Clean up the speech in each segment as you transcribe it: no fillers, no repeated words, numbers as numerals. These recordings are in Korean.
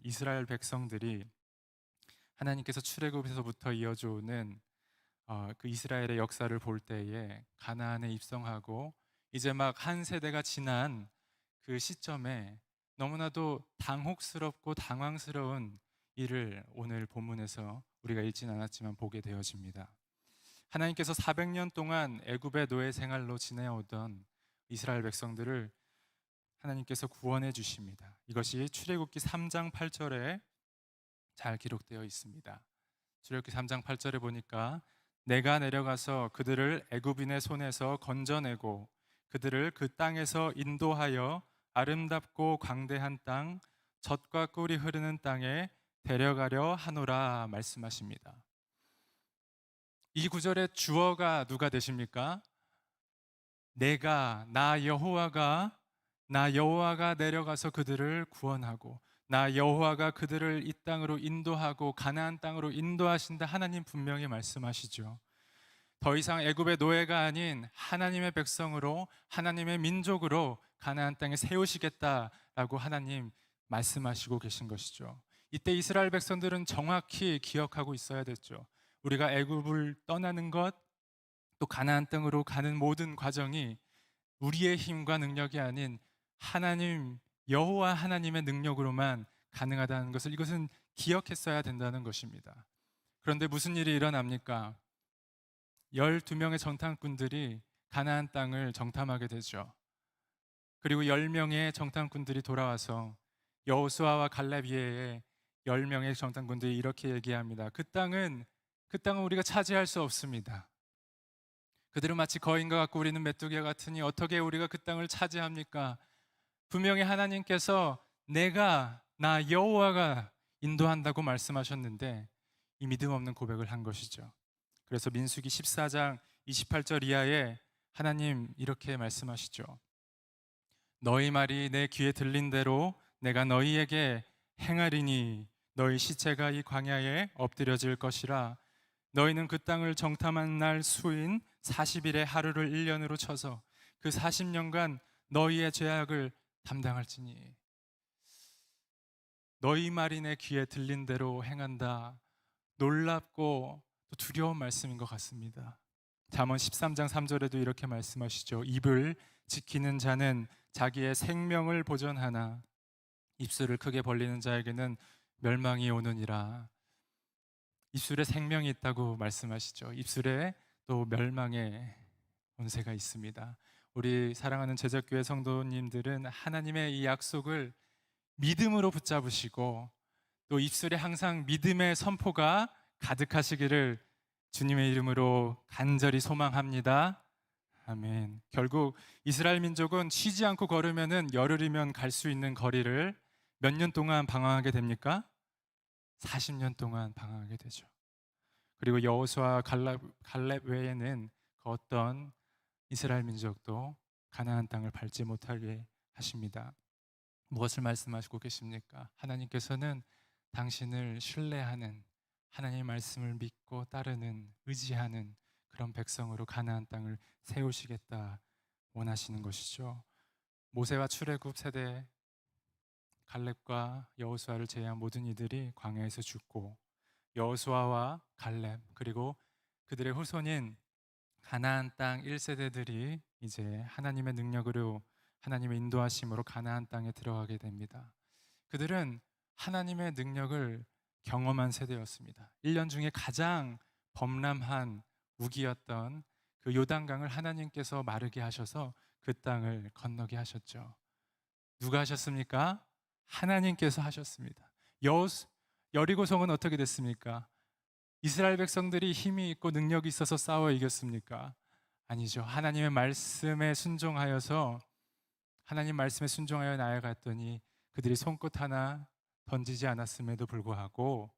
이스라엘 백성들이 하나님께서 출애굽에서부터 이어져 오는 그 이스라엘의 역사를 볼 때에 가나안에 입성하고 이제 막 한 세대가 지난 그 시점에 너무나도 당혹스럽고 당황스러운 일을 오늘 본문에서 우리가 읽진 않았지만 보게 되어집니다. 하나님께서 400년 동안 애굽의 노예 생활로 지내오던 이스라엘 백성들을 하나님께서 구원해 주십니다. 이것이 출애굽기 3장 8절에 잘 기록되어 있습니다. 출애굽기 3장 8절에 보니까 내가 내려가서 그들을 애굽인의 손에서 건져내고 그들을 그 땅에서 인도하여 아름답고 광대한 땅, 젖과 꿀이 흐르는 땅에 데려가려 하노라 말씀하십니다. 이 구절의 주어가 누가 되십니까? 나 여호와가 내려가서 그들을 구원하고 나 여호와가 그들을 이 땅으로 인도하고 가나안 땅으로 인도하신다. 하나님 분명히 말씀하시죠. 더 이상 애굽의 노예가 아닌 하나님의 백성으로 하나님의 민족으로 가나안 땅에 세우시겠다라고 하나님 말씀하시고 계신 것이죠. 이때 이스라엘 백성들은 정확히 기억하고 있어야 됐죠. 우리가 애굽을 떠나는 것, 또 가나안 땅으로 가는 모든 과정이 우리의 힘과 능력이 아닌 하나님 여호와 하나님의 능력으로만 가능하다는 것을 이것은 기억했어야 된다는 것입니다. 그런데 무슨 일이 일어납니까? 12명의 정탐꾼들이 가나안 땅을 정탐하게 되죠. 그리고 10명의 정탐꾼들이 돌아와서 여호수아와 갈렙 이외에 10명의 정탐꾼들이 이렇게 얘기합니다. 그 땅은 우리가 차지할 수 없습니다. 그들은 마치 거인과 같고 우리는 메뚜기와 같으니 어떻게 우리가 그 땅을 차지합니까? 분명히 하나님께서 나 여호와가 인도한다고 말씀하셨는데 이 믿음 없는 고백을 한 것이죠. 그래서 민수기 14장 28절 이하에 하나님 이렇게 말씀하시죠. 너희 말이 내 귀에 들린 대로 내가 너희에게 행하리니 너희 시체가 이 광야에 엎드려질 것이라. 너희는 그 땅을 정탐한 날 수인 40일의 하루를 1년으로 쳐서 그 40년간 너희의 죄악을 담당할지니. 너희 말이 내 귀에 들린 대로 행한다. 놀랍고 또 두려운 말씀인 것 같습니다. 잠언 13장 3절에도 이렇게 말씀하시죠. 입을 지키는 자는 자기의 생명을 보존하나 입술을 크게 벌리는 자에게는 멸망이 오느니라. 입술에 생명이 있다고 말씀하시죠. 입술에 또 멸망의 권세가 있습니다. 우리 사랑하는 제작교회 성도님들은 하나님의 이 약속을 믿음으로 붙잡으시고 또 입술에 항상 믿음의 선포가 가득하시기를 주님의 이름으로 간절히 소망합니다. 아멘. 결국 이스라엘 민족은 쉬지 않고 걸으면은 열흘이면 갈 수 있는 거리를 몇 년 동안 방황하게 됩니까? 40년 동안 방황하게 되죠. 그리고 여호수아 갈렙 외에는 그 어떤 이스라엘 민족도 가나안 땅을 밟지 못하게 하십니다. 무엇을 말씀하시고 계십니까? 하나님께서는 당신을 신뢰하는, 하나님의 말씀을 믿고 따르는, 의지하는 그런 백성으로 가나안 땅을 세우시겠다 원하시는 것이죠. 모세와 출애굽 세대 갈렙과 여호수아를 제외한 모든 이들이 광야에서 죽고 여호수아와 갈렙 그리고 그들의 후손인 가나안 땅 1세대들이 이제 하나님의 능력으로 하나님의 인도하심으로 가나안 땅에 들어가게 됩니다. 그들은 하나님의 능력을 경험한 세대였습니다. 1년 중에 가장 범람한 우기였던 그 요단강을 하나님께서 마르게 하셔서 그 땅을 건너게 하셨죠. 누가 하셨습니까? 하나님께서 하셨습니다. 여리고성은 어떻게 됐습니까? 이스라엘 백성들이 힘이 있고 능력이 있어서 싸워 이겼습니까? 아니죠. 하나님의 말씀에 순종하여서 하나님 말씀에 순종하여 나아갔더니 그들이 손끝 하나 던지지 않았음에도 불구하고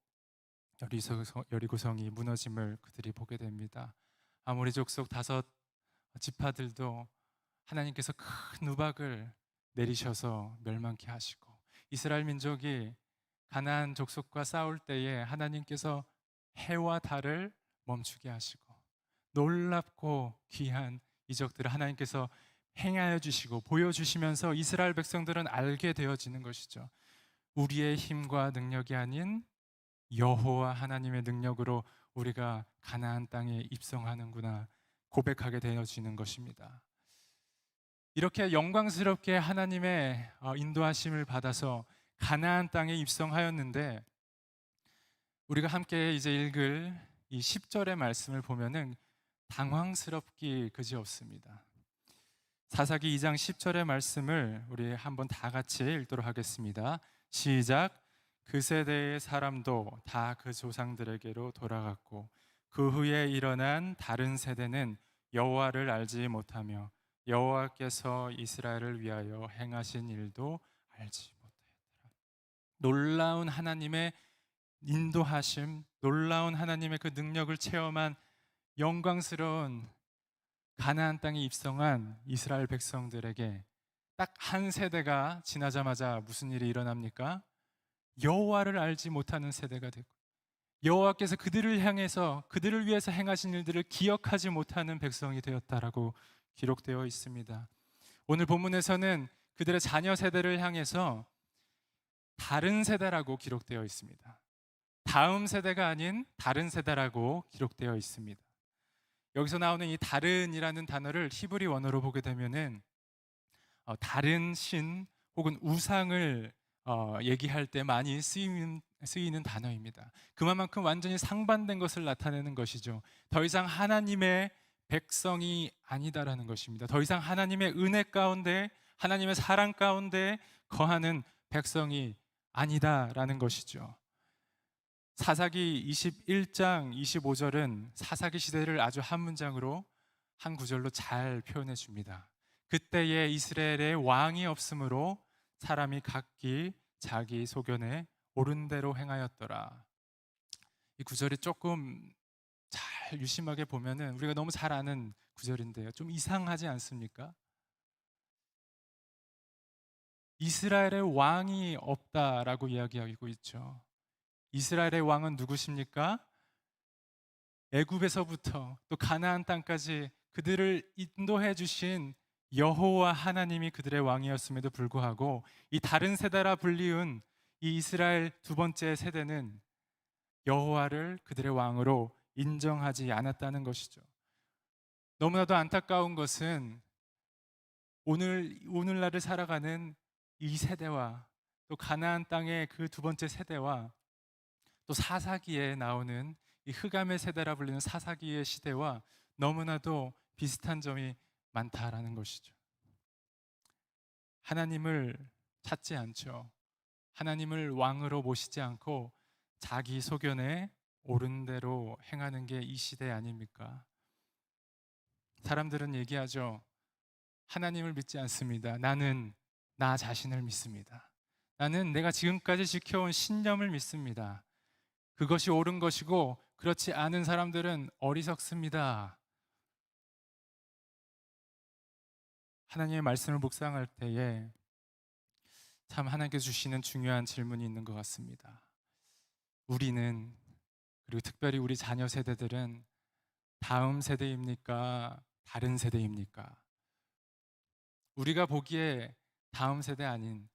여리고성이 무너짐을 그들이 보게 됩니다. 아모리 족속 5 지파들도 하나님께서 큰 우박을 내리셔서 멸망케 하시고 이스라엘 민족이 가나안 족속과 싸울 때에 하나님께서 해와 달을 멈추게 하시고 놀랍고 귀한 이적들을 하나님께서 행하여 주시고 보여주시면서 이스라엘 백성들은 알게 되어지는 것이죠. 우리의 힘과 능력이 아닌 여호와 하나님의 능력으로 우리가 가나안 땅에 입성하는구나 고백하게 되어지는 것입니다. 이렇게 영광스럽게 하나님의 인도하심을 받아서 가나안 땅에 입성하였는데, 우리가 함께 이제 읽을 이 10절의 말씀을 보면은 당황스럽기 그지없습니다. 사사기 2장 10절의 말씀을 우리 한번 다 같이 읽도록 하겠습니다. 시작. 그 세대의 사람도 다 그 조상들에게로 돌아갔고 그 후에 일어난 다른 세대는 여호와를 알지 못하며 여호와께서 이스라엘을 위하여 행하신 일도 알지 못하였더라. 놀라운 하나님의 인도하심, 놀라운 하나님의 그 능력을 체험한 영광스러운 가나안 땅에 입성한 이스라엘 백성들에게 딱 한 세대가 지나자마자 무슨 일이 일어납니까? 여호와를 알지 못하는 세대가 되고, 여호와께서 그들을 향해서 그들을 위해서 행하신 일들을 기억하지 못하는 백성이 되었다라고 기록되어 있습니다. 오늘 본문에서는 그들의 자녀 세대를 향해서 다른 세대라고 기록되어 있습니다. 다음 세대가 아닌 다른 세대라고 기록되어 있습니다. 여기서 나오는 이 다른이라는 단어를 히브리 원어로 보게 되면은 다른 신 혹은 우상을 얘기할 때 많이 쓰이는 단어입니다. 그만큼 완전히 상반된 것을 나타내는 것이죠. 더 이상 하나님의 백성이 아니다라는 것입니다. 더 이상 하나님의 은혜 가운데, 하나님의 사랑 가운데 거하는 백성이 아니다라는 것이죠. 사사기 21장 25절은 사사기 시대를 아주 한 문장으로, 한 구절로 잘 표현해 줍니다. 그때에 이스라엘의 왕이 없으므로 사람이 각기 자기 소견에 옳은 대로 행하였더라. 이 구절이 조금 잘 유심하게 보면은 우리가 너무 잘 아는 구절인데요, 좀 이상하지 않습니까? 이스라엘의 왕이 없다라고 이야기하고 있죠. 이스라엘의 왕은 누구십니까? 애굽에서부터 또 가나안 땅까지 그들을 인도해 주신 여호와 하나님이 그들의 왕이었음에도 불구하고 이 다른 세대라 불리운 이 이스라엘 두 번째 세대는 여호와를 그들의 왕으로 인정하지 않았다는 것이죠. 너무나도 안타까운 것은 오늘날을 살아가는 이 세대와 또 가나안 땅의 그 두 번째 세대와 또 사사기에 나오는 이 흑암의 세대라 불리는 사사기의 시대와 너무나도 비슷한 점이 많다라는 것이죠. 하나님을 찾지 않죠. 하나님을 왕으로 모시지 않고 자기 소견에 옳은 대로 행하는 게 이 시대 아닙니까? 사람들은 얘기하죠. 하나님을 믿지 않습니다. 나는 나 자신을 믿습니다. 나는 내가 지금까지 지켜온 신념을 믿습니다. 그것이 옳은 것이고 그렇지 않은 사람들은 어리석습니다. 하나님의 말씀을 묵상할 때에 참 하나님께서 주시는 중요한 질문이 있는 것 같습니다. 우리는, 그리고 특별히 우리 자녀 세대들은 다음 세대입니까? 다른 세대입니까? 우리가 보기에 다음 세대 아닌,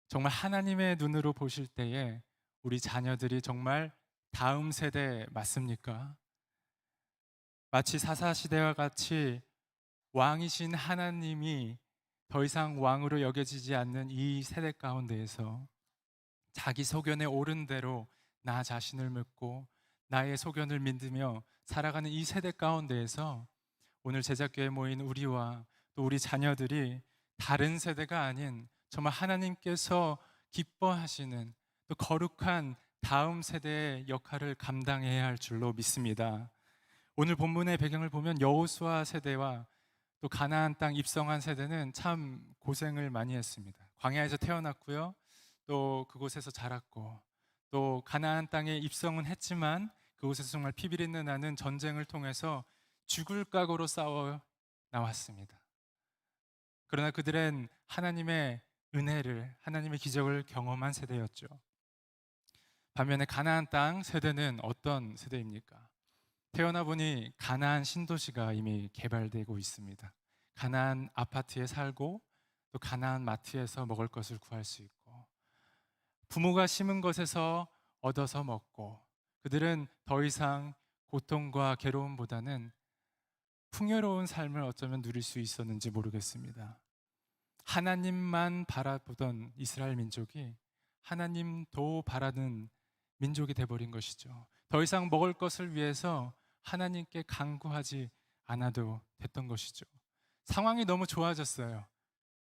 정말 하나님의 눈으로 보실 때에 우리 자녀들이 정말 다음 세대 맞습니까? 마치 사사시대와 같이 왕이신 하나님이 더 이상 왕으로 여겨지지 않는 이 세대 가운데에서 자기 소견에 옳은 대로 나 자신을 믿고 나의 소견을 믿으며 살아가는 이 세대 가운데에서 오늘 제작교회에 모인 우리와 또 우리 자녀들이 다른 세대가 아닌 정말 하나님께서 기뻐하시는 또 거룩한 다음 세대의 역할을 감당해야 할 줄로 믿습니다. 오늘 본문의 배경을 보면 여호수아 세대와 또 가나안 땅 입성한 세대는 참 고생을 많이 했습니다. 광야에서 태어났고요, 또 그곳에서 자랐고, 또 가나안 땅에 입성은 했지만 그곳에서 정말 피비린내 나는 전쟁을 통해서 죽을 각오로 싸워 나왔습니다. 그러나 그들은 하나님의 은혜를, 하나님의 기적을 경험한 세대였죠. 반면에 가나안 땅 세대는 어떤 세대입니까? 태어나 보니 가나안 신도시가 이미 개발되고 있습니다. 가나안 아파트에 살고 또 가나안 마트에서 먹을 것을 구할 수 있고, 부모가 심은 것에서 얻어서 먹고 그들은 더 이상 고통과 괴로움보다는 풍요로운 삶을 어쩌면 누릴 수 있었는지 모르겠습니다. 하나님만 바라보던 이스라엘 민족이 하나님도 바라는 민족이 돼버린 것이죠. 더 이상 먹을 것을 위해서 하나님께 간구하지 않아도 됐던 것이죠. 상황이 너무 좋아졌어요.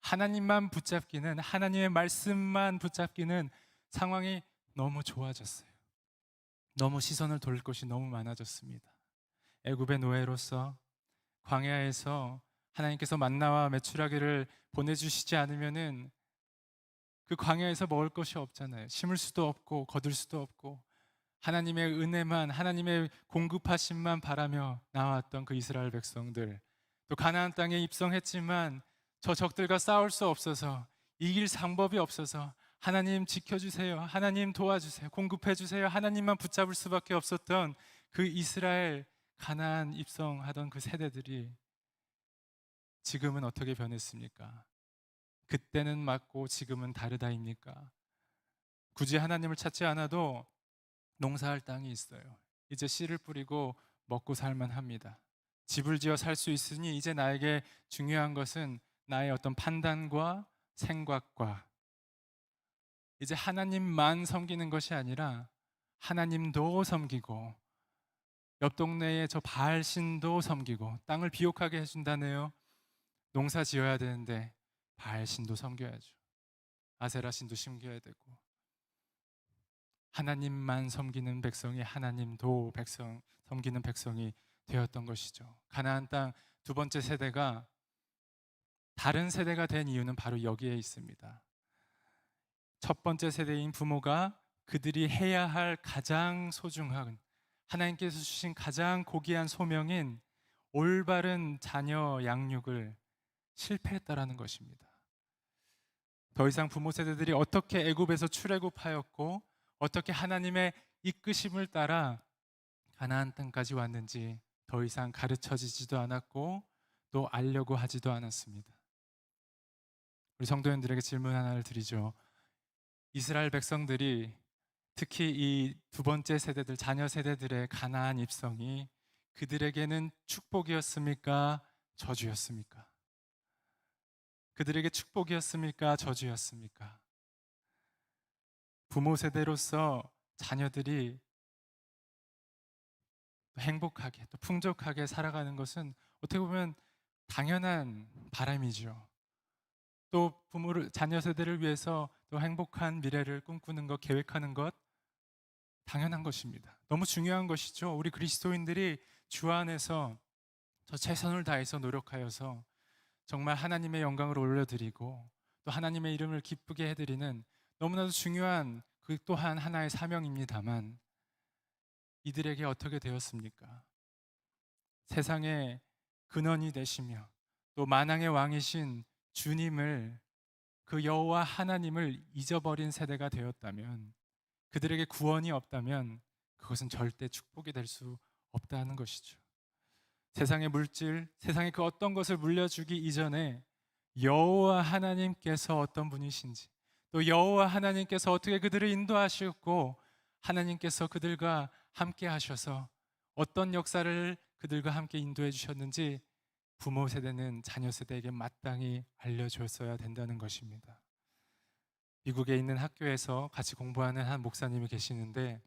하나님만 붙잡기는, 하나님의 말씀만 붙잡기는 상황이 너무 좋아졌어요. 너무 시선을 돌릴 것이 너무 많아졌습니다. 애굽의 노예로서 광야에서 하나님께서 만나와 메추라기를 보내주시지 않으면은 그 광야에서 먹을 것이 없잖아요. 심을 수도 없고 거둘 수도 없고 하나님의 은혜만, 하나님의 공급하심만 바라며 나왔던 그 이스라엘 백성들, 또 가나안 땅에 입성했지만 저 적들과 싸울 수 없어서, 이길 방법이 없어서 하나님 지켜주세요, 하나님 도와주세요, 공급해주세요, 하나님만 붙잡을 수밖에 없었던 그 이스라엘 가나안 입성하던 그 세대들이 지금은 어떻게 변했습니까? 그때는 맞고 지금은 다르다입니까? 굳이 하나님을 찾지 않아도 농사할 땅이 있어요. 이제 씨를 뿌리고 먹고 살만 합니다. 집을 지어 살 수 있으니 이제 나에게 중요한 것은 나의 어떤 판단과 생각과, 이제 하나님만 섬기는 것이 아니라 하나님도 섬기고 옆 동네에 저 바알신도 섬기고, 땅을 비옥하게 해준다네요. 농사 지어야 되는데 바알신도 섬겨야죠. 아세라신도 심겨야 되고, 하나님만 섬기는 백성이 하나님도 섬기는 백성이 되었던 것이죠. 가나안 땅 두 번째 세대가 다른 세대가 된 이유는 바로 여기에 있습니다. 첫 번째 세대인 부모가 그들이 해야 할 가장 소중한, 하나님께서 주신 가장 고귀한 소명인 올바른 자녀 양육을 실패했다라는 것입니다. 더 이상 부모 세대들이 어떻게 애굽에서 출애굽하였고 어떻게 하나님의 이끄심을 따라 가나안 땅까지 왔는지 더 이상 가르쳐지지도 않았고 또 알려고 하지도 않았습니다. 우리 성도님들에게 질문 하나를 드리죠. 이스라엘 백성들이, 특히 이 두 번째 세대들, 자녀 세대들의 가나안 입성이 그들에게는 축복이었습니까? 저주였습니까? 그들에게 축복이었습니까? 저주였습니까? 부모 세대로서 자녀들이 행복하게 또 풍족하게 살아가는 것은 어떻게 보면 당연한 바람이죠. 또 부모를, 자녀 세대를 위해서 또 행복한 미래를 꿈꾸는 것, 계획하는 것 당연한 것입니다. 너무 중요한 것이죠. 우리 그리스도인들이 주 안에서 저 최선을 다해서 노력하여서 정말 하나님의 영광을 올려드리고 또 하나님의 이름을 기쁘게 해드리는 너무나도 중요한 그 또한 하나의 사명입니다만, 이들에게 어떻게 되었습니까? 세상의 근원이 되시며 또 만왕의 왕이신 주님을, 그 여호와 하나님을 잊어버린 세대가 되었다면, 그들에게 구원이 없다면 그것은 절대 축복이 될 수 없다는 것이죠. 세상의 물질, 세상의 그 어떤 것을 물려주기 이전에 여호와 하나님께서 어떤 분이신지, 또 여호와 하나님께서 어떻게 그들을 인도하셨고 하나님께서 그들과 함께 하셔서 어떤 역사를 그들과 함께 인도해 주셨는지 부모 세대는 자녀 세대에게 마땅히 알려줬어야 된다는 것입니다. 미국에 있는 학교에서 같이 공부하는 한 목사님이 계시는데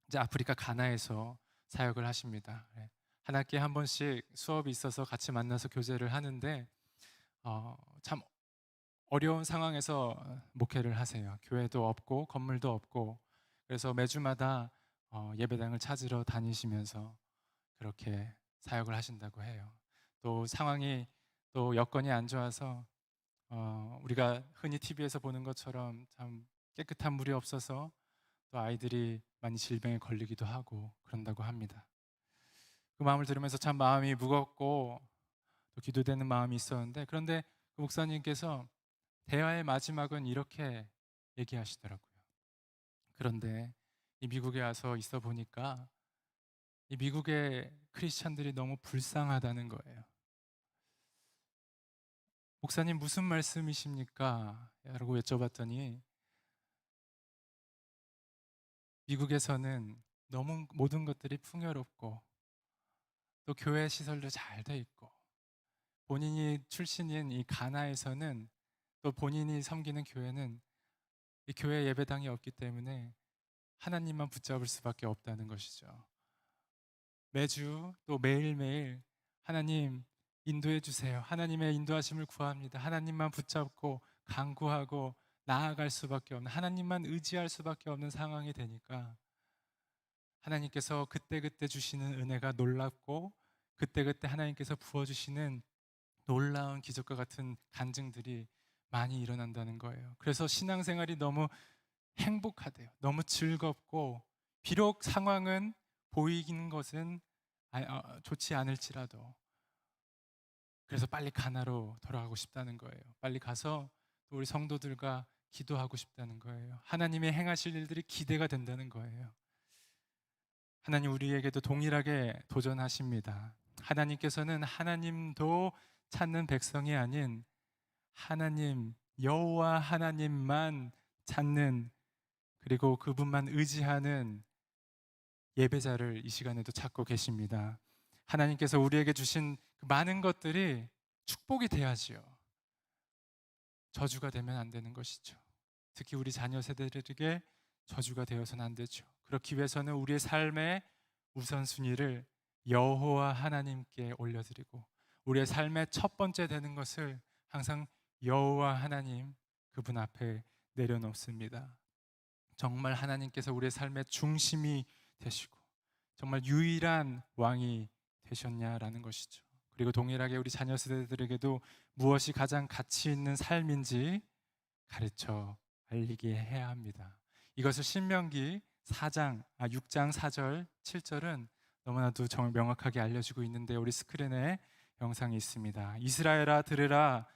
이제 아프리카 가나에서 사역을 하십니다. 한 학기에 한 번씩 수업이 있어서 같이 만나서 교제를 하는데 참 어려운 상황에서 목회를 하세요. 교회도 없고 건물도 없고, 그래서 매주마다 예배당을 찾으러 다니시면서 그렇게 사역을 하신다고 해요. 또 상황이, 또 여건이 안 좋아서 우리가 흔히 TV에서 보는 것처럼 참 깨끗한 물이 없어서 또 아이들이 많이 질병에 걸리기도 하고 그런다고 합니다. 그 마음을 들으면서 참 마음이 무겁고 또 기도되는 마음이 있었는데, 그런데 그 목사님께서 대화의 마지막은 이렇게 얘기하시더라고요. 그런데 이 미국에 와서 있어 보니까 이 미국의 크리스찬들이 너무 불쌍하다는 거예요. 목사님 무슨 말씀이십니까? 라고 여쭤봤더니 미국에서는 너무 모든 것들이 풍요롭고 또 교회 시설도 잘 돼 있고 본인이 출신인 이 가나에서는 또 본인이 섬기는 교회는 이 교회 예배당이 없기 때문에 하나님만 붙잡을 수밖에 없다는 것이죠. 매주 또 매일매일 하나님 인도해 주세요. 하나님의 인도하심을 구합니다. 하나님만 붙잡고 간구하고 나아갈 수밖에 없는, 하나님만 의지할 수밖에 없는 상황이 되니까 하나님께서 그때그때 주시는 은혜가 놀랍고 그때그때 하나님께서 부어주시는 놀라운 기적과 같은 간증들이 많이 일어난다는 거예요. 그래서 신앙생활이 너무 행복하대요. 너무 즐겁고 비록 상황은 보이는 것은 좋지 않을지라도 그래서 빨리 가나로 돌아가고 싶다는 거예요. 빨리 가서 또 우리 성도들과 기도하고 싶다는 거예요. 하나님의 행하실 일들이 기대가 된다는 거예요. 하나님 우리에게도 동일하게 도전하십니다. 하나님께서는 하나님도 찾는 백성이 아닌 하나님 여호와 하나님만 찾는, 그리고 그분만 의지하는 예배자를 이 시간에도 찾고 계십니다. 하나님께서 우리에게 주신 그 많은 것들이 축복이 돼야지요. 저주가 되면 안 되는 것이죠. 특히 우리 자녀 세대들에게 저주가 되어서는 안 되죠. 그렇기 위해서는 우리의 삶의 우선순위를 여호와 하나님께 올려드리고 우리의 삶의 첫 번째 되는 것을 항상 여호와 하나님 그분 앞에 내려놓습니다. 정말 하나님께서 우리의 삶의 중심이 되시고 정말 유일한 왕이 되셨냐라는 것이죠. 그리고 동일하게 우리 자녀 세대들에게도 무엇이 가장 가치 있는 삶인지 가르쳐 알리게 해야 합니다. 이것을 신명기 6장 4절 7절은 너무나도 정말 명확하게 알려주고 있는데 우리 스크린에 영상이 있습니다. 이스라엘아 들으라,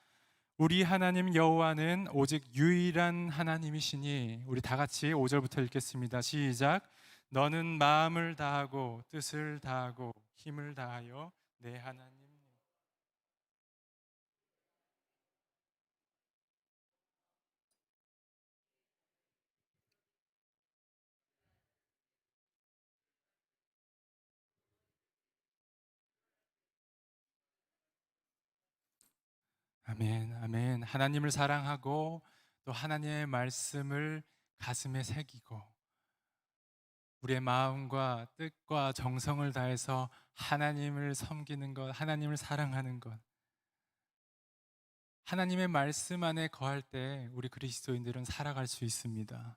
우리 하나님 여호와는 오직 유일한 하나님이시니. 우리 다 같이 5절부터 읽겠습니다. 시작. 너는 마음을 다하고 뜻을 다하고 힘을 다하여 내 하나님. 아멘, 아멘. 하나님을 사랑하고 또 하나님의 말씀을 가슴에 새기고 우리의 마음과 뜻과 정성을 다해서 하나님을 섬기는 것, 하나님을 사랑하는 것, 하나님의 말씀 안에 거할 때 우리 그리스도인들은 살아갈 수 있습니다.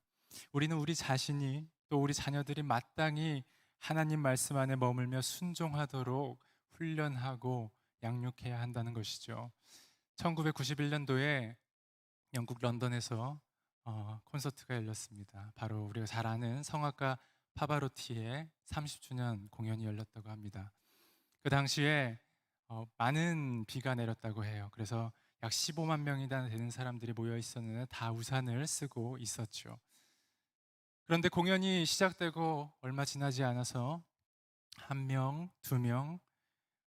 우리는 우리 자신이 또 우리 자녀들이 마땅히 하나님 말씀 안에 머물며 순종하도록 훈련하고 양육해야 한다는 것이죠. 1991년도에 영국 런던에서 콘서트가 열렸습니다. 바로 우리가 잘 아는 성악가 파바로티의 30주년 공연이 열렸다고 합니다. 그 당시에 많은 비가 내렸다고 해요. 그래서 약 15만 명이나 되는 사람들이 모여 있었는데 다 우산을 쓰고 있었죠. 그런데 공연이 시작되고 얼마 지나지 않아서 한 명, 두 명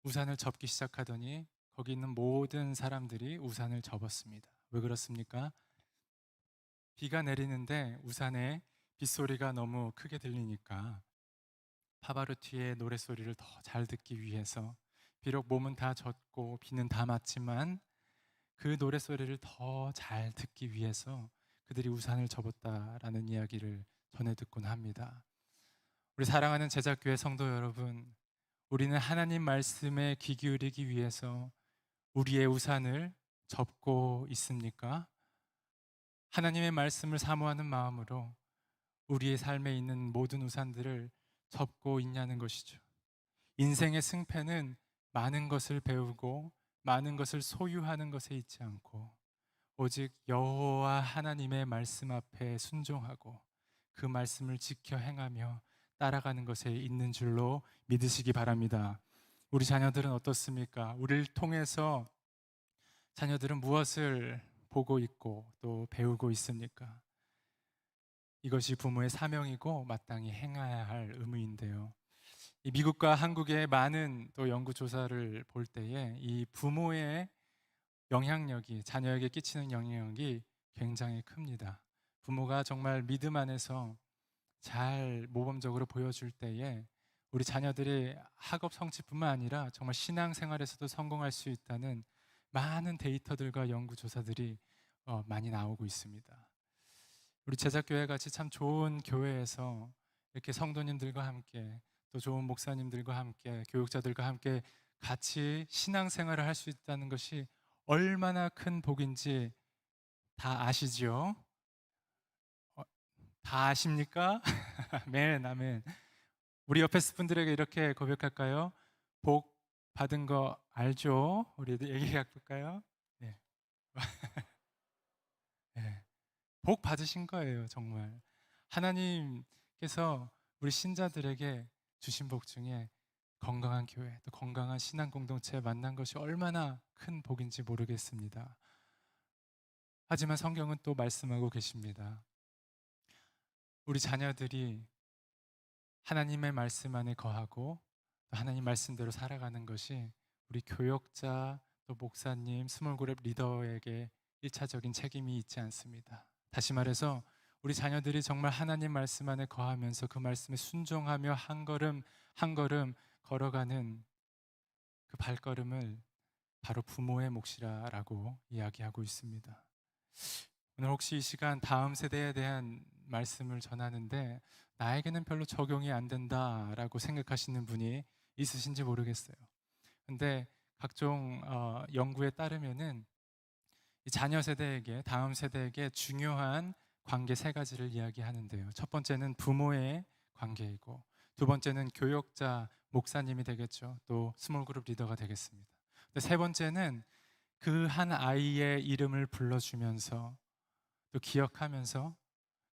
우산을 접기 시작하더니 거기 있는 모든 사람들이 우산을 접었습니다. 왜 그렇습니까? 비가 내리는데 우산에 빗소리가 너무 크게 들리니까 파바로티의 노랫소리를 더 잘 듣기 위해서, 비록 몸은 다 젖고 비는 다 맞지만 그 노랫소리를 더 잘 듣기 위해서 그들이 우산을 접었다라는 이야기를 전해 듣곤 합니다. 우리 사랑하는 제작교회 성도 여러분, 우리는 하나님 말씀에 귀 기울이기 위해서 우리의 우산을 접고 있습니까? 하나님의 말씀을 사모하는 마음으로 우리의 삶에 있는 모든 우산들을 접고 있냐는 것이죠. 인생의 승패는 많은 것을 배우고 많은 것을 소유하는 것에 있지 않고 오직 여호와 하나님의 말씀 앞에 순종하고 그 말씀을 지켜 행하며 따라가는 것에 있는 줄로 믿으시기 바랍니다. 우리 자녀들은 어떻습니까? 우리를 통해서 자녀들은 무엇을 보고 있고 또 배우고 있습니까? 이것이 부모의 사명이고 마땅히 행해야 할 의무인데요. 이 미국과 한국의 많은 또 연구 조사를 볼 때에 이 부모의 영향력이 자녀에게 끼치는 영향력이 굉장히 큽니다. 부모가 정말 믿음 안에서 잘 모범적으로 보여줄 때에 우리 자녀들이 학업 성취뿐만 아니라 정말 신앙생활에서도 성공할 수 있다는 많은 데이터들과 연구 조사들이 많이 나오고 있습니다. 우리 제작교회 같이 참 좋은 교회에서 이렇게 성도님들과 함께 또 좋은 목사님들과 함께 교육자들과 함께 같이 신앙생활을 할 수 있다는 것이 얼마나 큰 복인지 다 아시죠? 어, 다 아십니까? 아멘, 아멘. 우리 옆에 분들에게 이렇게 고백할까요? 복 받은 거 알죠? 우리 얘기해 볼까요? 네. 네. 복 받으신 거예요, 정말. 하나님께서 우리 신자들에게 주신 복 중에 건강한 교회, 또 건강한 신앙 공동체에 만난 것이 얼마나 큰 복인지 모르겠습니다. 하지만 성경은 또 말씀하고 계십니다. 우리 자녀들이 하나님의 말씀 안에 거하고 또 하나님 말씀대로 살아가는 것이 우리 교역자 또 목사님, 스몰그룹 리더에게 1차적인 책임이 있지 않습니다. 다시 말해서 우리 자녀들이 정말 하나님 말씀 안에 거하면서 그 말씀에 순종하며 한 걸음 한 걸음 걸어가는 그 발걸음을 바로 부모의 몫이라고 이야기하고 있습니다. 오늘 혹시 이 시간 다음 세대에 대한 말씀을 전하는데 나에게는 별로 적용이 안 된다라고 생각하시는 분이 있으신지 모르겠어요. 근데 각종 연구에 따르면은 이 자녀 세대에게 다음 세대에게 중요한 관계 세 가지를 이야기하는데요. 첫 번째는 부모의 관계이고 두 번째는 교역자 목사님이 되겠죠. 또 스몰그룹 리더가 되겠습니다. 세 번째는 그 한 아이의 이름을 불러주면서 또 기억하면서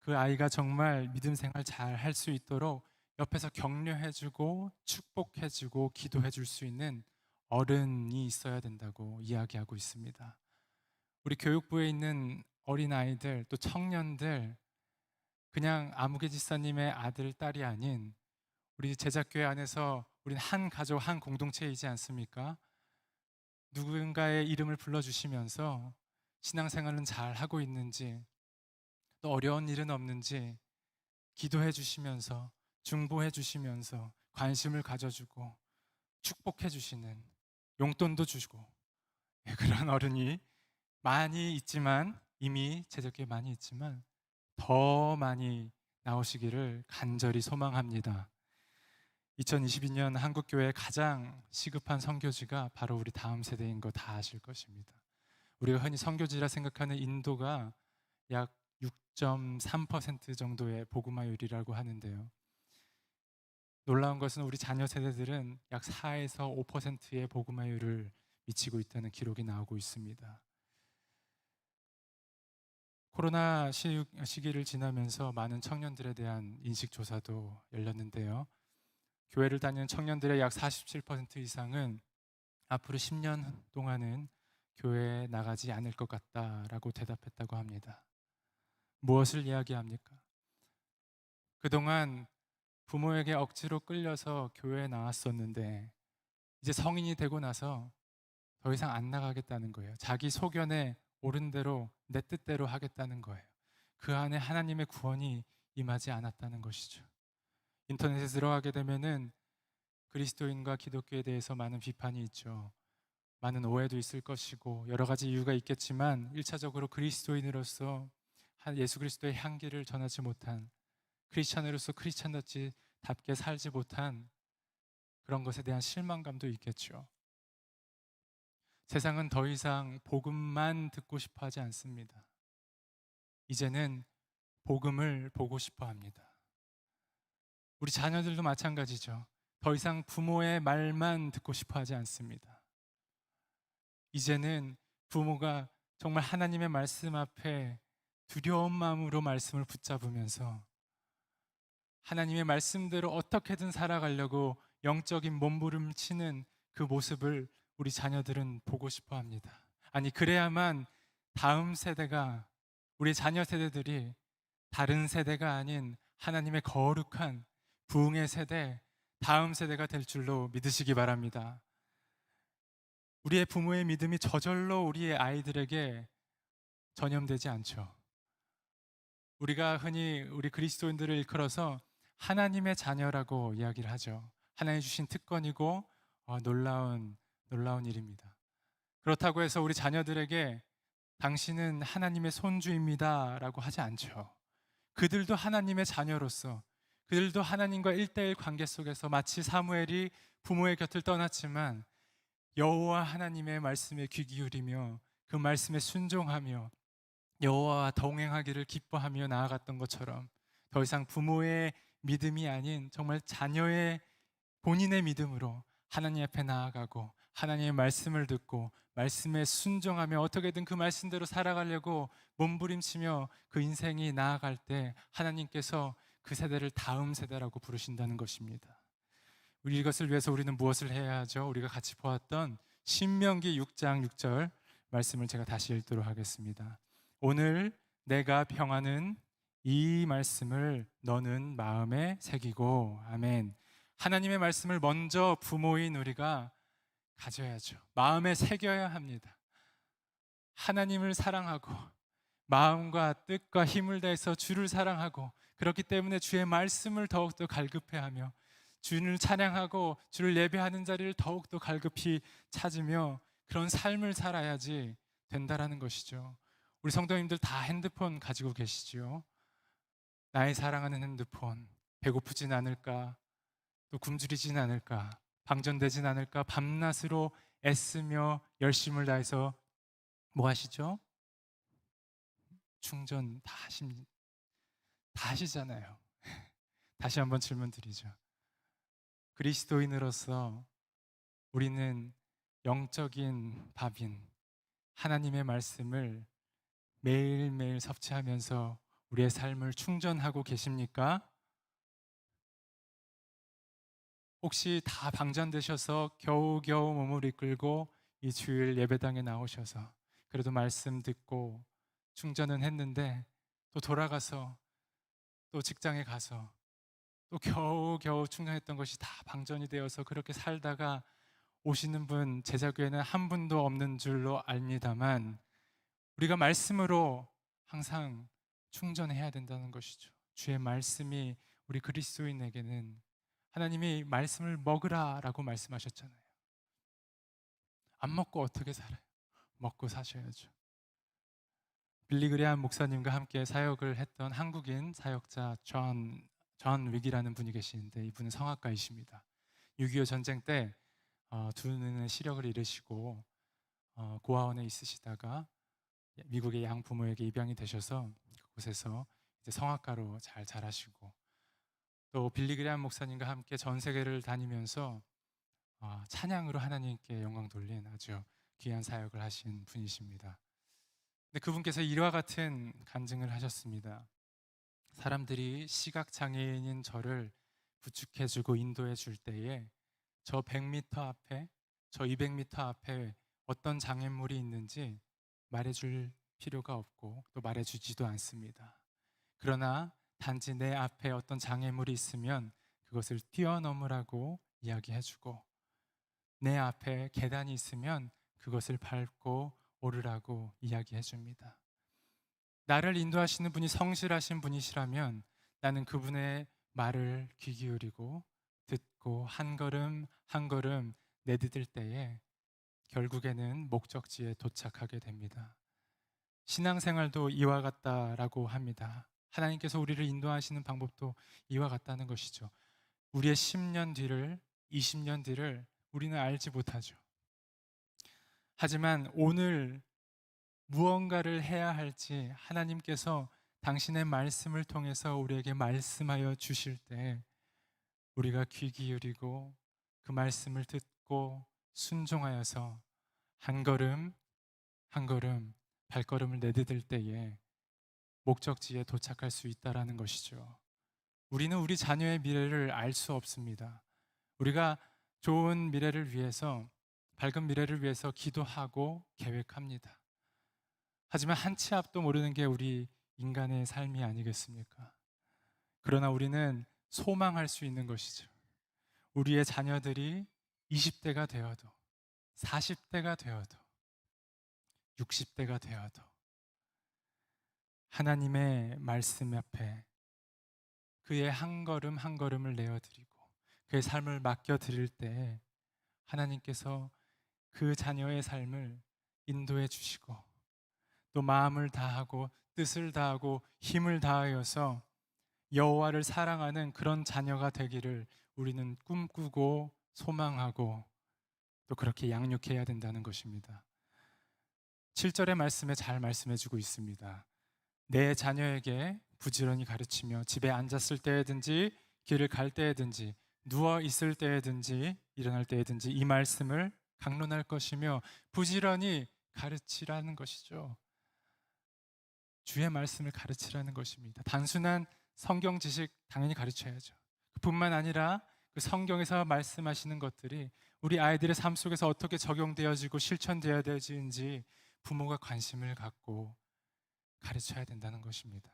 그 아이가 정말 믿음 생활 잘 할 수 있도록 옆에서 격려해주고 축복해주고 기도해줄 수 있는 어른이 있어야 된다고 이야기하고 있습니다. 우리 교육부에 있는 어린아이들 또 청년들 그냥 아무개 집사님의 아들, 딸이 아닌 우리 제작교회 안에서 우린 한 가족, 한 공동체이지 않습니까? 누군가의 이름을 불러주시면서 신앙생활은 잘 하고 있는지 또 어려운 일은 없는지 기도해 주시면서 중보해 주시면서 관심을 가져주고 축복해 주시는 용돈도 주시고 그런 어른이 많이 있지만 이미 제적에 많이 있지만 더 많이 나오시기를 간절히 소망합니다. 2022년 한국교회의 가장 시급한 선교지가 바로 우리 다음 세대인 거 다 아실 것입니다. 우리가 흔히 선교지라 생각하는 인도가 약 6.3% 정도의 복음화율이라고 하는데요. 놀라운 것은 우리 자녀 세대들은 약 4에서 5%의 복음화율을 미치고 있다는 기록이 나오고 있습니다. 코로나 시기를 지나면서 많은 청년들에 대한 인식 조사도 열렸는데요. 교회를 다니는 청년들의 약 47% 이상은 앞으로 10년 동안은 교회에 나가지 않을 것 같다라고 대답했다고 합니다. 무엇을 이야기합니까? 그동안 부모에게 억지로 끌려서 교회에 나왔었는데 이제 성인이 되고 나서 더 이상 안 나가겠다는 거예요. 자기 소견에 옳은 대로 내 뜻대로 하겠다는 거예요. 그 안에 하나님의 구원이 임하지 않았다는 것이죠. 인터넷에 들어가게 되면은 그리스도인과 기독교에 대해서 많은 비판이 있죠. 많은 오해도 있을 것이고 여러 가지 이유가 있겠지만 1차적으로 그리스도인으로서 예수 그리스도의 향기를 전하지 못한 크리스찬으로서 크리스찬답게 살지 못한 그런 것에 대한 실망감도 있겠죠. 세상은 더 이상 복음만 듣고 싶어 하지 않습니다. 이제는 복음을 보고 싶어 합니다. 우리 자녀들도 마찬가지죠. 더 이상 부모의 말만 듣고 싶어 하지 않습니다. 이제는 부모가 정말 하나님의 말씀 앞에 두려운 마음으로 말씀을 붙잡으면서 하나님의 말씀대로 어떻게든 살아가려고 영적인 몸부림치는 그 모습을 우리 자녀들은 보고 싶어 합니다. 아니, 그래야만 다음 세대가, 우리 자녀 세대들이 다른 세대가 아닌 하나님의 거룩한 부흥의 세대, 다음 세대가 될 줄로 믿으시기 바랍니다. 우리의 부모의 믿음이 저절로 우리의 아이들에게 전염되지 않죠. 우리가 흔히 우리 그리스도인들을 일컬어서 하나님의 자녀라고 이야기를 하죠. 하나님 주신 특권이고 놀라운 일입니다. 그렇다고 해서 우리 자녀들에게 당신은 하나님의 손주입니다라고 하지 않죠. 그들도 하나님의 자녀로서, 그들도 하나님과 1대1 관계 속에서 마치 사무엘이 부모의 곁을 떠났지만 여호와 하나님의 말씀에 귀 기울이며 그 말씀에 순종하며 여호와와 동행하기를 기뻐하며 나아갔던 것처럼, 더 이상 부모의 믿음이 아닌 정말 자녀의 본인의 믿음으로 하나님 앞에 나아가고 하나님의 말씀을 듣고 말씀에 순종하며 어떻게든 그 말씀대로 살아가려고 몸부림치며 그 인생이 나아갈 때 하나님께서 그 세대를 다음 세대라고 부르신다는 것입니다. 우리 이것을 위해서 우리는 무엇을 해야 하죠? 우리가 같이 보았던 신명기 6장 6절 말씀을 제가 다시 읽도록 하겠습니다. 오늘 내가 평하는 이 말씀을 너는 마음에 새기고. 아멘. 하나님의 말씀을 먼저 부모인 우리가 가져야죠. 마음에 새겨야 합니다. 하나님을 사랑하고 마음과 뜻과 힘을 다해서 주를 사랑하고, 그렇기 때문에 주의 말씀을 더욱더 갈급해하며 주를 찬양하고 주를 예배하는 자리를 더욱더 갈급히 찾으며 그런 삶을 살아야지 된다라는 것이죠. 우리 성도님들 다 핸드폰 가지고 계시지요? 나의 사랑하는 핸드폰, 배고프진 않을까? 또 굶주리진 않을까? 방전되진 않을까? 밤낮으로 애쓰며 열심을 다해서 뭐 하시죠? 충전 다 하시잖아요. 다시 한번 질문 드리죠. 그리스도인으로서 우리는 영적인 밥인 하나님의 말씀을 매일매일 섭취하면서 우리의 삶을 충전하고 계십니까? 혹시 다 방전되셔서 겨우겨우 몸을 이끌고 이 주일 예배당에 나오셔서 그래도 말씀 듣고 충전은 했는데 또 돌아가서 또 직장에 가서 또 겨우겨우 충전했던 것이 다 방전이 되어서 그렇게 살다가 오시는 분, 제자교회는 한 분도 없는 줄로 압니다만, 우리가 말씀으로 항상 충전해야 된다는 것이죠. 주의 말씀이 우리 그리스도인에게는, 하나님이 말씀을 먹으라라고 말씀하셨잖아요. 안 먹고 어떻게 살아요? 먹고 사셔야죠. 빌리그레한 목사님과 함께 사역을 했던 한국인 사역자 존 윅이라는 분이 계시는데, 이분은 성악가이십니다. 6.25 전쟁 때 두 눈의 시력을 잃으시고 고아원에 있으시다가 미국의 양 부모에게 입양이 되셔서 그곳에서 이제 성악가로 잘 자라시고, 또 빌리그레한 목사님과 함께 전 세계를 다니면서 찬양으로 하나님께 영광 돌린 아주 귀한 사역을 하신 분이십니다. 근데 그분께서 이와 같은 간증을 하셨습니다. 사람들이 시각장애인인 저를 부축해주고 인도해 줄 때에 저 100m 앞에, 저 200m 앞에 어떤 장애물이 있는지 말해줄 필요가 없고 또 말해주지도 않습니다. 그러나 단지 내 앞에 어떤 장애물이 있으면 그것을 뛰어넘으라고 이야기해주고, 내 앞에 계단이 있으면 그것을 밟고 오르라고 이야기해줍니다. 나를 인도하시는 분이 성실하신 분이시라면 나는 그분의 말을 귀 기울이고 듣고 한 걸음 한 걸음 내디딜 때에 결국에는 목적지에 도착하게 됩니다. 신앙생활도 이와 같다라고 합니다. 하나님께서 우리를 인도하시는 방법도 이와 같다는 것이죠. 우리의 10년 뒤를, 20년 뒤를 우리는 알지 못하죠. 하지만 오늘 무언가를 해야 할지 하나님께서 당신의 말씀을 통해서 우리에게 말씀하여 주실 때 우리가 귀 기울이고 그 말씀을 듣고 순종하여서 한 걸음 한 걸음 발걸음을 내디딜 때에 목적지에 도착할 수 있다라는 것이죠. 우리는 우리 자녀의 미래를 알 수 없습니다. 우리가 좋은 미래를 위해서, 밝은 미래를 위해서 기도하고 계획합니다. 하지만 한 치 앞도 모르는 게 우리 인간의 삶이 아니겠습니까? 그러나 우리는 소망할 수 있는 것이죠. 우리의 자녀들이 20대가 되어도, 40대가 되어도, 60대가 되어도 하나님의 말씀 앞에 그의 한 걸음 한 걸음을 내어드리고 그의 삶을 맡겨드릴 때 하나님께서 그 자녀의 삶을 인도해 주시고 또 마음을 다하고 뜻을 다하고 힘을 다하여서 여호와를 사랑하는 그런 자녀가 되기를 우리는 꿈꾸고 소망하고 또 그렇게 양육해야 된다는 것입니다. 7절의 말씀에 잘 말씀해 주고 있습니다. 내 자녀에게 부지런히 가르치며 집에 앉았을 때에든지 길을 갈 때에든지 누워 있을 때에든지 일어날 때에든지 이 말씀을 강론할 것이며 부지런히 가르치라는 것이죠. 주의 말씀을 가르치라는 것입니다. 단순한 성경 지식 당연히 가르쳐야죠. 그뿐만 아니라 그 성경에서 말씀하시는 것들이 우리 아이들의 삶 속에서 어떻게 적용되어지고 실천되어야 되는지 부모가 관심을 갖고 가르쳐야 된다는 것입니다.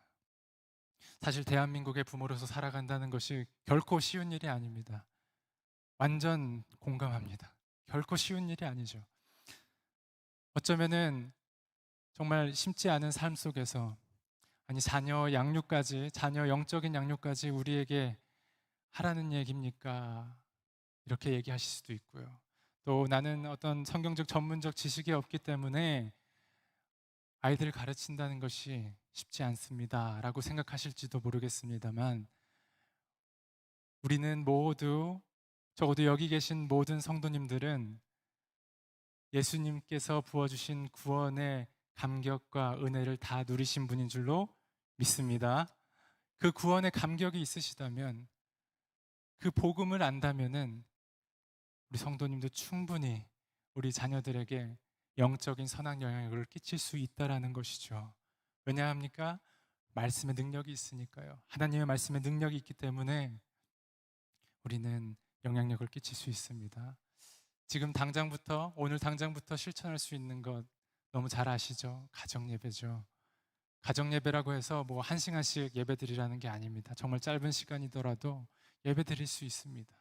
사실 대한민국의 부모로서 살아간다는 것이 결코 쉬운 일이 아닙니다. 완전 공감합니다. 결코 쉬운 일이 아니죠. 어쩌면은 정말 쉽지 않은 삶 속에서 아니 자녀 양육까지 자녀 영적인 양육까지 우리에게 하라는 얘기입니까? 이렇게 얘기하실 수도 있고요. 또 나는 어떤 성경적 전문적 지식이 없기 때문에 아이들을 가르친다는 것이 쉽지 않습니다 라고 생각하실지도 모르겠습니다만 우리는 모두 적어도 여기 계신 모든 성도님들은 예수님께서 부어주신 구원의 감격과 은혜를 다 누리신 분인 줄로 믿습니다. 그 구원의 감격이 있으시다면 그 복음을 안다면은 우리 성도님도 충분히 우리 자녀들에게 영적인 선한 영향력을 끼칠 수 있다라는 것이죠. 왜냐합니까? 말씀의 능력이 있으니까요. 하나님의 말씀의 능력이 있기 때문에 우리는 영향력을 끼칠 수 있습니다. 지금 당장부터 오늘 당장부터 실천할 수 있는 것 너무 잘 아시죠? 가정 예배죠. 가정 예배라고 해서 뭐 1시간씩 예배 드리라는 게 아닙니다. 정말 짧은 시간이더라도 예배 드릴 수 있습니다.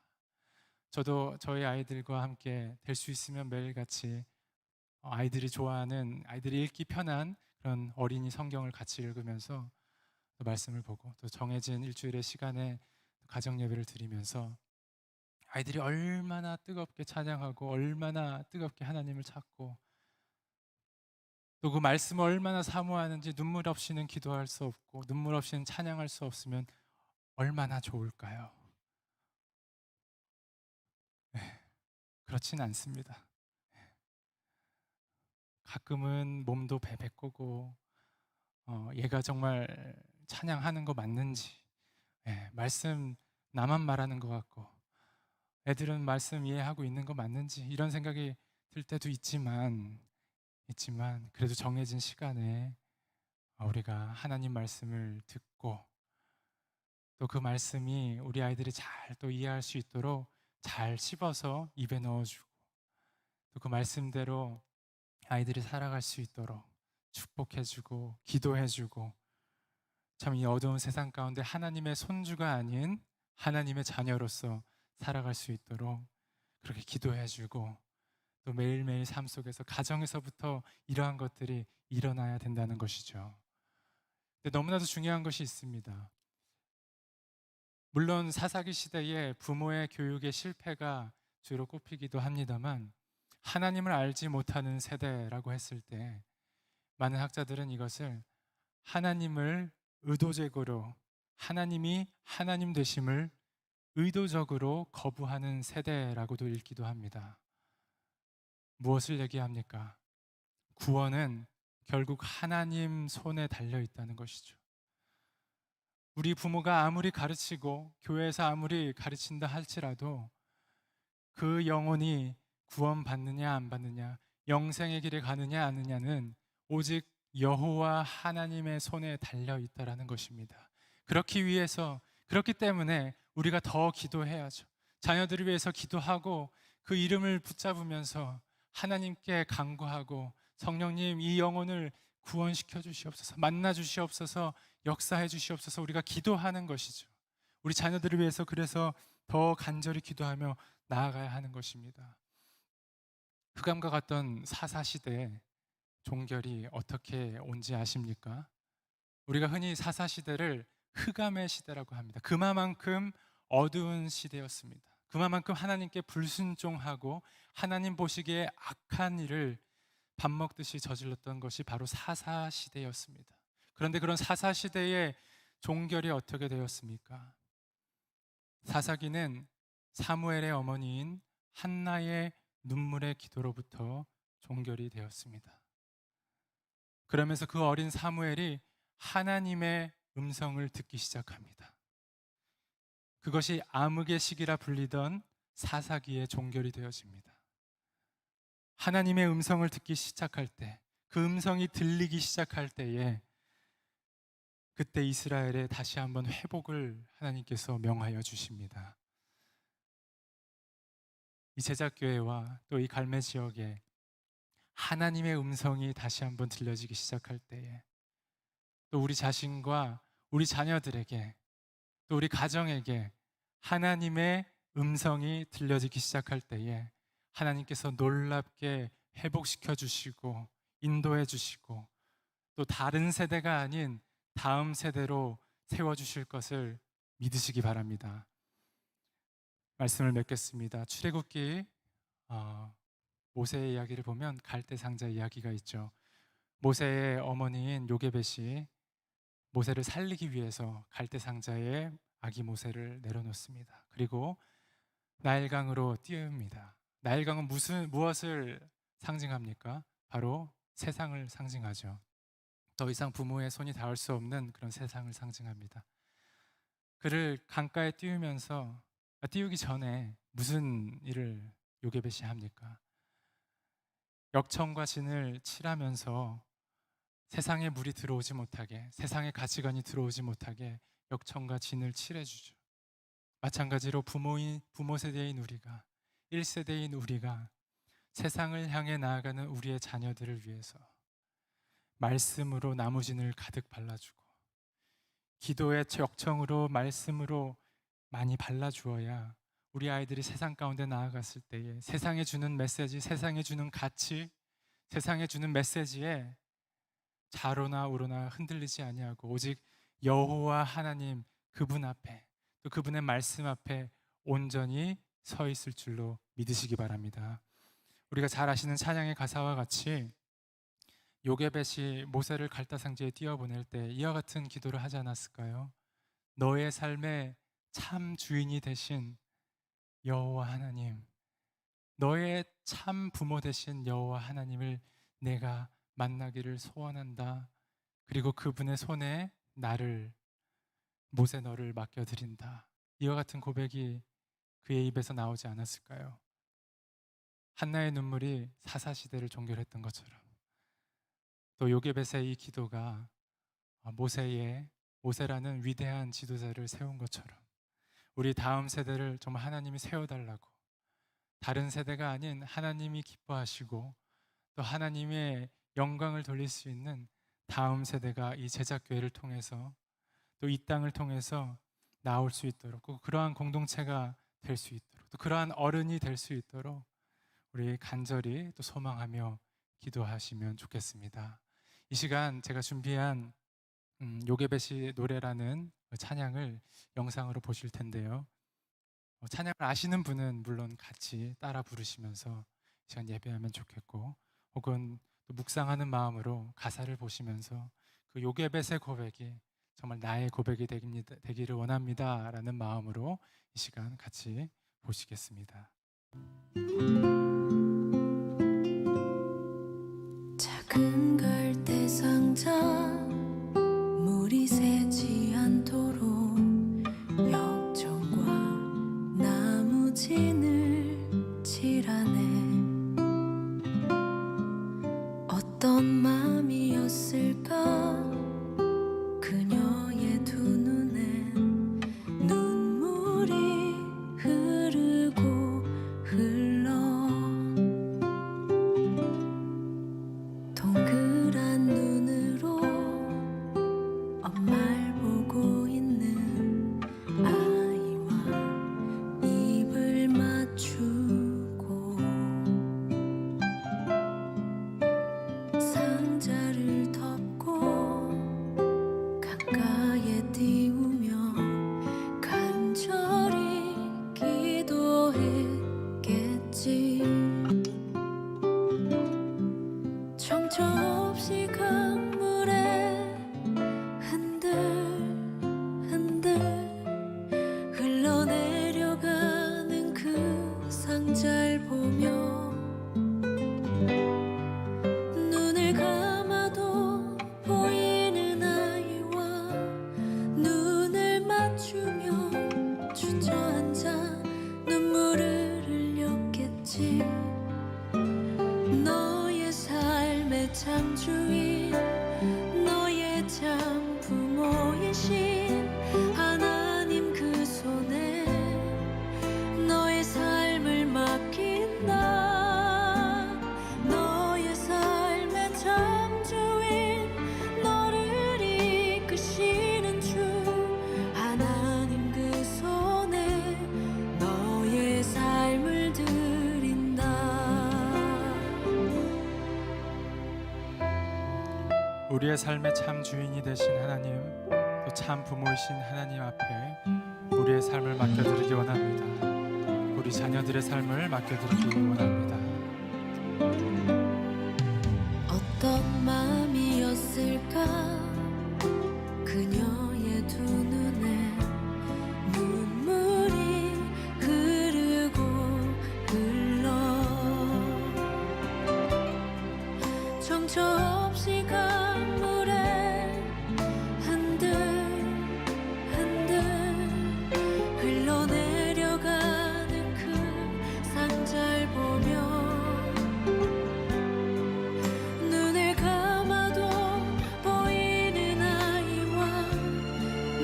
저도 저희 아이들과 함께 될 수 있으면 매일같이 아이들이 좋아하는 아이들이 읽기 편한 그런 어린이 성경을 같이 읽으면서 또 말씀을 보고 또 정해진 일주일의 시간에 가정 예배를 드리면서 아이들이 얼마나 뜨겁게 찬양하고 얼마나 뜨겁게 하나님을 찾고 또 그 말씀을 얼마나 사모하는지 눈물 없이는 기도할 수 없고 눈물 없이는 찬양할 수 없으면 얼마나 좋을까요? 네, 그렇진 않습니다. 가끔은 몸도 베베꼬고 얘가 정말 찬양하는 거 맞는지 말씀 나만 말하는 것 같고 애들은 말씀 이해하고 있는 거 맞는지 이런 생각이 들 때도 있지만 그래도 정해진 시간에 우리가 하나님 말씀을 듣고 또 그 말씀이 우리 아이들이 잘 또 이해할 수 있도록 잘 씹어서 입에 넣어주고 또 그 말씀대로 아이들이 살아갈 수 있도록 축복해주고 기도해주고 참 이 어두운 세상 가운데 하나님의 손주가 아닌 하나님의 자녀로서 살아갈 수 있도록 그렇게 기도해주고 또 매일매일 삶 속에서 가정에서부터 이러한 것들이 일어나야 된다는 것이죠. 근데 너무나도 중요한 것이 있습니다. 물론 사사기 시대에 부모의 교육의 실패가 주로 꼽히기도 합니다만 하나님을 알지 못하는 세대라고 했을 때 많은 학자들은 이것을 하나님을 의도적으로 하나님이 하나님 되심을 의도적으로 거부하는 세대라고도 읽기도 합니다. 무엇을 얘기합니까? 구원은 결국 하나님 손에 달려 있다는 것이죠. 우리 부모가 아무리 가르치고 교회에서 아무리 가르친다 할지라도 그 영혼이 구원받느냐 안 받느냐 영생의 길에 가느냐 아느냐는 오직 여호와 하나님의 손에 달려 있다라는 것입니다. 그렇기 때문에 우리가 더 기도해야죠. 자녀들을 위해서 기도하고 그 이름을 붙잡으면서 하나님께 간구하고 성령님 이 영혼을 구원시켜 주시옵소서 만나 주시옵소서 역사해 주시옵소서 우리가 기도하는 것이죠. 우리 자녀들을 위해서 그래서 더 간절히 기도하며 나아가야 하는 것입니다. 흑암과 같던 사사시대에 종결이 어떻게 온지 아십니까? 우리가 흔히 사사시대를 흑암의 시대라고 합니다. 그만큼 어두운 시대였습니다. 그만큼 하나님께 불순종하고 하나님 보시기에 악한 일을 밥 먹듯이 저질렀던 것이 바로 사사시대였습니다. 그런데 그런 사사시대의 종결이 어떻게 되었습니까? 사사기는 사무엘의 어머니인 한나의 눈물의 기도로부터 종결이 되었습니다. 그러면서 그 어린 사무엘이 하나님의 음성을 듣기 시작합니다. 그것이 암흑의 시기라 불리던 사사기의 종결이 되어집니다. 하나님의 음성을 듣기 시작할 때, 그 음성이 들리기 시작할 때에 그때 이스라엘에 다시 한번 회복을 하나님께서 명하여 주십니다. 이 제작교회와 또 이 갈매 지역에 하나님의 음성이 다시 한번 들려지기 시작할 때에 또 우리 자신과 우리 자녀들에게 또 우리 가정에게 하나님의 음성이 들려지기 시작할 때에 하나님께서 놀랍게 회복시켜 주시고 인도해 주시고 또 다른 세대가 아닌 다음 세대로 세워주실 것을 믿으시기 바랍니다. 말씀을 맺겠습니다. 출애굽기 모세의 이야기를 보면 갈대상자 이야기가 있죠. 모세의 어머니인 요게벳이 모세를 살리기 위해서 갈대상자에 아기 모세를 내려놓습니다. 그리고 나일강으로 띄웁니다. 나일강은 무엇을 상징합니까? 바로 세상을 상징하죠. 더 이상 부모의 손이 닿을 수 없는 그런 세상을 상징합니다. 그를 강가에 띄우기 전에 무슨 일을 요게벳이 합니까? 역청과 진을 칠하면서 세상에 물이 들어오지 못하게, 세상의 가치관이 들어오지 못하게 역청과 진을 칠해주죠. 마찬가지로 부모 세대인 우리가, 1세대인 우리가 세상을 향해 나아가는 우리의 자녀들을 위해서 말씀으로 나무진을 가득 발라주고 기도의 역청으로 말씀으로 많이 발라주어야 우리 아이들이 세상 가운데 나아갔을 때에 세상에 주는 메시지, 세상에 주는 가치, 세상에 주는 메시지에 좌로나 우로나 흔들리지 아니하고 오직 여호와 하나님 그분 앞에 또 그분의 말씀 앞에 온전히 서 있을 줄로 믿으시기 바랍니다. 우리가 잘 아시는 찬양의 가사와 같이 요게벳이 모세를 갈대상자에 띄워보낼 때 이와 같은 기도를 하지 않았을까요? 너의 삶의 참 주인이 되신 여호와 하나님, 너의 참 부모 되신 여호와 하나님을 내가 만나기를 소원한다. 그리고 그분의 손에 모세 너를 맡겨드린다. 이와 같은 고백이 그의 입에서 나오지 않았을까요? 한나의 눈물이 사사시대를 종결했던 것처럼 또 요게벳의 이 기도가 모세라는 위대한 지도자를 세운 것처럼 우리 다음 세대를 정말 하나님이 세워달라고 다른 세대가 아닌 하나님이 기뻐하시고 또 하나님의 영광을 돌릴 수 있는 다음 세대가 이 제작교회를 통해서 또 이 땅을 통해서 나올 수 있도록 그러한 공동체가 될 수 있도록 또 그러한 어른이 될 수 있도록 우리 간절히 또 소망하며 기도하시면 좋겠습니다. 이 시간 제가 준비한 요게벳이 노래라는 찬양을 영상으로 보실 텐데요. 찬양을 아시는 분은 물론 같이 따라 부르시면서 이 시간 예배하면 좋겠고 혹은 또 묵상하는 마음으로 가사를 보시면서 그 요게벳의 고백이 정말 나의 고백이 되기를 원합니다 라는 마음으로 이 시간 같이 보시겠습니다. 작은 갈대상자 물이 새지 않도록 역청과 나무진을 칠하네. 어떤 마음이었을까 그녀의 두 눈엔 눈물이 흐르고 흘러 동그 상자를 보며 눈을 감아도 보이는 아이와 눈을 맞추며 주저앉아 눈물을 흘렸겠지. 너의 삶의 참 주인, 너의 참 부모이신 하나님 그 손에 너의 삶을 맡긴다. 너의 삶의 참 주인, 너를 이끄시는 주 하나님 그 손에 너의 삶을 드린다. 우리의 삶의 참 주인이 되신 하나님, 또 참 부모이신 하나님 앞에 우리의 삶을 맡겨드리기 원합니다. 우리 자녀들의 삶을 맡겨드리기 원합니다. 어떤 마음이었을까 그녀의 두 눈에 눈물이 흐르고 흘러 정처 없이 강물에 흔들흔들 흘러내려가는 그 상자를 보며 눈을 감아도 보이는 아이와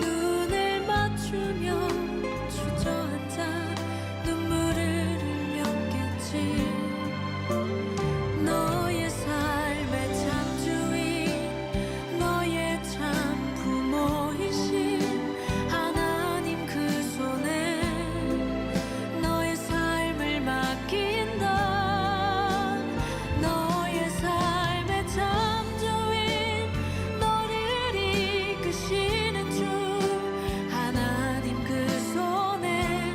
눈을 맞추며 주저앉아 눈물을 흘렸겠지. 너의 삶의 참 주인, 너의 참 부모이신 하나님 그 손에 너의 삶을 맡긴다. 너의 삶의 참 주인, 너를 이끄시는 주 하나님 그 손에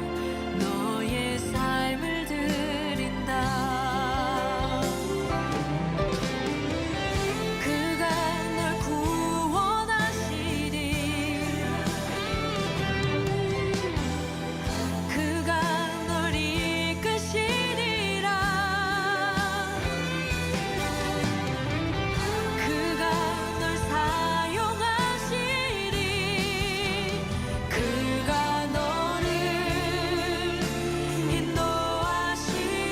너의 삶을 드린다. 그가 널 구원하시리. 그가 널 이끄시리라. 그가 널 사용하시리. 그가 너를 인도하시리.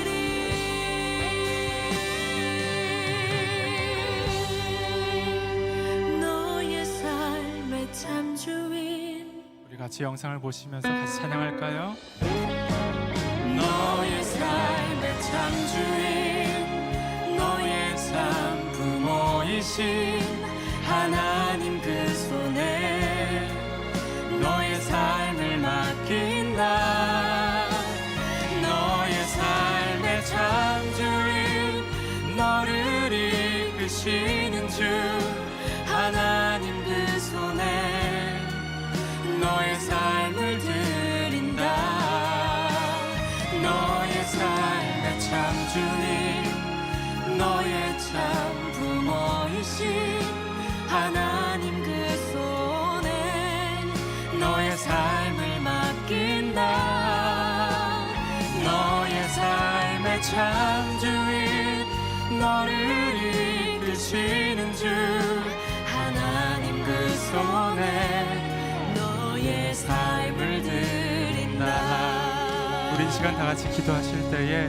너의 삶의 참 주인, 우리 같이 영상을 보시면서 같이 찬양할까요? 너의 삶의 참 주인, 너의 참 부모이신 하나님 그 손에 너의 삶을 맡긴다. 너의 삶의 참 주인, 너를 이끄시는 주 하나님 그 손에 너의 삶을 드린다. 너의 삶의 참 주인, 너의 참 부모이신 하나님 그 손에 너의 삶을 맡긴다. 너의 삶의 참 주인, 너를 이끄시는 주 하나님 그 손에 너의 삶을 드린다. 우리 이 시간 다 같이 기도하실 때에